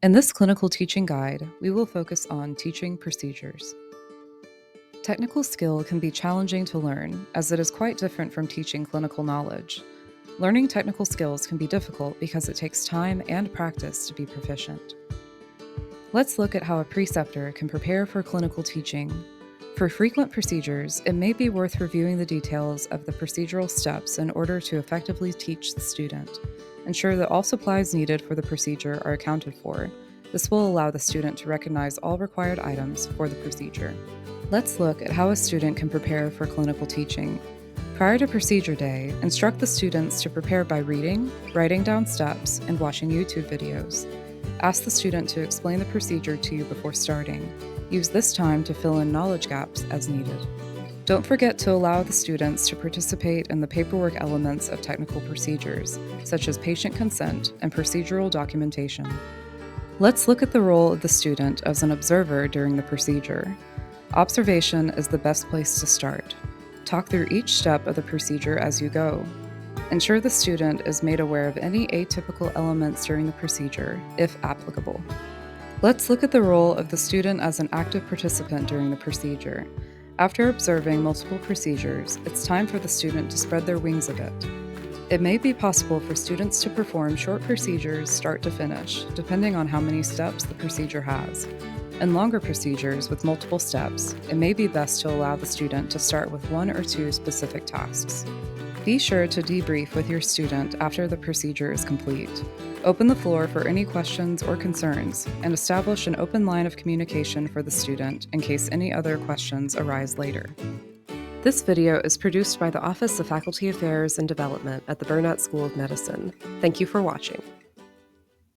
In this clinical teaching guide, we will focus on teaching procedures. Technical skill can be challenging to learn, as it is quite different from teaching clinical knowledge. Learning technical skills can be difficult because it takes time and practice to be proficient. Let's look at how a preceptor can prepare for clinical teaching. For frequent procedures, it may be worth reviewing the details of the procedural steps in order to effectively teach the student. Ensure that all supplies needed for the procedure are accounted for. This will allow the student to recognize all required items for the procedure. Let's look at how a student can prepare for clinical teaching. Prior to procedure day, instruct the students to prepare by reading, writing down steps, and watching YouTube videos. Ask the student to explain the procedure to you before starting. Use this time to fill in knowledge gaps as needed. Don't forget to allow the students to participate in the paperwork elements of technical procedures, such as patient consent and procedural documentation. Let's look at the role of the student as an observer during the procedure. Observation is the best place to start. Talk through each step of the procedure as you go. Ensure the student is made aware of any atypical elements during the procedure, if applicable. Let's look at the role of the student as an active participant during the procedure. After observing multiple procedures, it's time for the student to spread their wings a bit. It may be possible for students to perform short procedures start to finish, depending on how many steps the procedure has. In longer procedures with multiple steps, it may be best to allow the student to start with one or two specific tasks. Be sure to debrief with your student after the procedure is complete. Open the floor for any questions or concerns, and establish an open line of communication for the student in case any other questions arise later. This video is produced by the Office of Faculty Affairs and Development at the Burnett School of Medicine. Thank you for watching.